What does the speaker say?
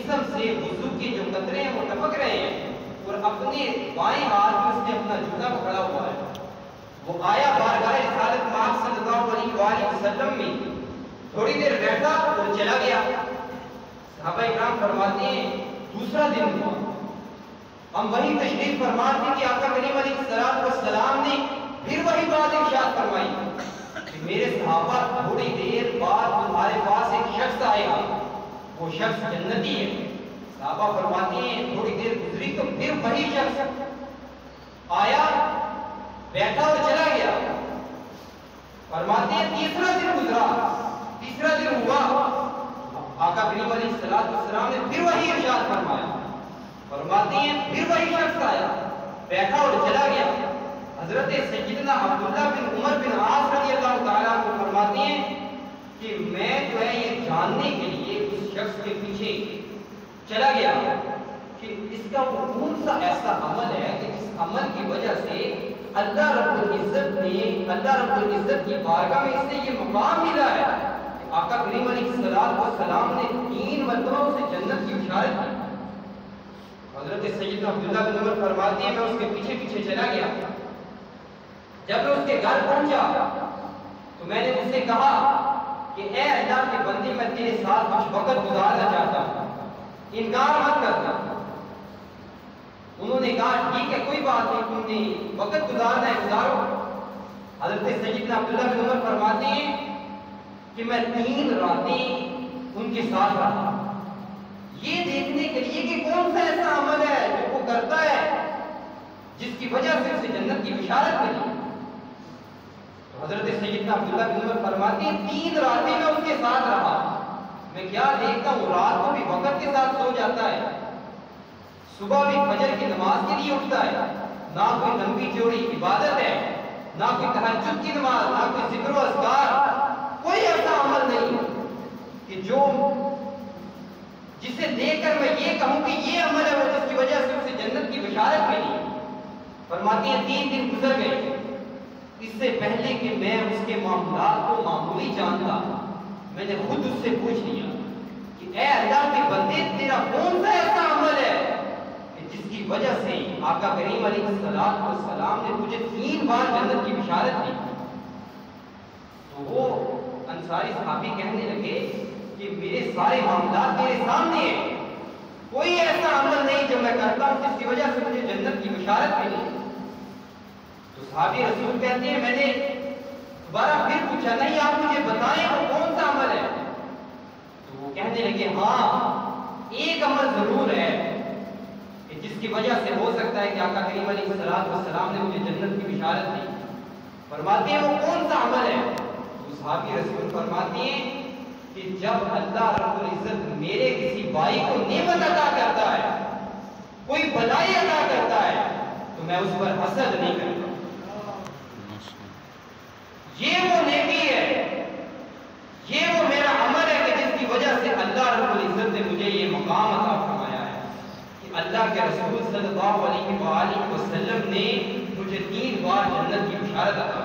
جسم سے وضو کے جو قطرے ہیں وہ ٹپک رہے ہیں اور اپنے بائیں ہاتھ میں اس نے اپنا جوتا پکڑا ہوا ہے. وہ آیا بارگاہ رسالت پاک صلی اللہ علیہ وآلہ وسلم میں تھوڑی دیر بیٹھا اور چلا گیا. صحابہ اکرام فرماتے ہیں دوسرا دن ہوا, ہم وہی تشریف فرما تھے کہ آقا کریم علیہ السلام نے پھر وہی بات ارشاد فرمائی کہ میرے صحابہ تھوڑی دیر بعد تمہارے پاس ایک شخص آئے گا, وہ شخص جنتی ہے. صحابہ فرماتے ہیں تھوڑی دیر گزری تو پھر وہی شخص آیا, بیٹھا اور چلا گیا. فرماتے ہیں تیسرا دن گزرا, تیسرا دن ہوا, آقا کریم علیہ السلام نے پھر وہی ارشاد فرمایا. فرماتے ہیں پھر وہی شخص آیا, بیٹھا اور چلا گیا. حضرت سیدنا عبداللہ بن عمر بن عاص رضی اللہ تعالیٰ عنہ فرماتے ہیں کہ میں جو ہے یہ جاننے کے لیے اس شخص کے پیچھے چلا گیا کہ اس کا وہ کون سا ایسا عمل ہے کہ اس عمل کی وجہ سے اللہ رب العزت کی بارگاہ میں اس سے یہ مقام ملا ہے کہ آقا کریم علیہ السلام نے 3 مرتبہ اسے جنت کی بشارت کی. حضرت سیدنا عبداللہ بن عمر فرماتے ہیں میں اس کے پیچھے پیچھے چلا گیا. جب میں اس کے گھر پہنچا تو میں نے اس سے کہا کہ اے اللہ کے بندے میں تیرے ساتھ کچھ وقت گزارنا چاہتا ہوں, انکار مت کرنا. انہوں نے کہا ٹھیک ہے کوئی بات نہیں, تم نے وقت گزارنا ہے گزارو. حضرت سیدنا عبداللہ بن عمر فرماتے ہیں کہ میں 3 راتیں ان کے ساتھ رہا یہ دیکھنے کے لیے کہ کون سا ایسا عمل ہے جو وہ کرتا ہے جس کی وجہ سے اسے جنت کی بشارت ملی. حضرت سیدنا عبداللہ بن عمر فرماتے ہیں 3 راتیں میں اس کے ساتھ رہا. میں کیا دیکھتا ہوں رات کو بھی وقت کے ساتھ سو جاتا ہے, صبح بھی فجر کی نماز کے لیے اٹھتا ہے, نہ کوئی لمبی چوڑی عبادت ہے, نہ کوئی تہجد کی نماز, نہ کوئی ذکر و اذکار, کوئی ایسا عمل نہیں کہ جسے دیکھ کر میں یہ کہوں کہ یہ عمل ہے وہ جس کی وجہ سے اسے جنت کی بشارت ملی. فرماتے ہیں 3 دن گزر گئے اس سے پہلے کہ میں اس کے معاملات کو معمولی جانتا, میں نے خود اس سے پوچھ لیا کہ اے اللہ کے بندے تیرا کون سا ایسا عمل ہے کہ جس کی وجہ سے آقا کریم علیہ السلام نے تجھے 3 بار جنت کی بشارت دی. تو وہ انصاری صحابی کہنے لگے کہ میرے سارے معاملات تیرے سامنے ہیں, کوئی ایسا عمل نہیں جو میں کرتا ہوں جس کی وجہ سے مجھے جنت کی بشارت ملی. تو صحابی رسول کہتے ہیں میں نے دوبارہ پھر پوچھا نہیں آپ مجھے بتائیں وہ کون سا عمل ہے. تو وہ کہنے لگے ہاں ایک عمل ضرور ہے کہ جس کی وجہ سے ہو سکتا ہے کہ آقا کریم علیہ السلام نے مجھے جنت کی بشارت دی. فرماتے ہیں وہ کون سا عمل ہے. تو صحابی رسول فرماتے ہیں کہ جب اللہ رب العزت میرے کسی بھائی کو نعمت عطا کرتا ہے, کوئی بھلائی عطا کرتا ہے, تو میں اس پر حسد نہیں کرتا. یہ وہ نیکی ہے, یہ وہ میرا عمل ہے کہ جس کی وجہ سے اللہ رب العزت نے مجھے یہ مقام عطا فرمایا ہے کہ اللہ کے رسول صلی اللہ علیہ وآلہ وسلم نے مجھے 3 بار جنت کی بشارت عطا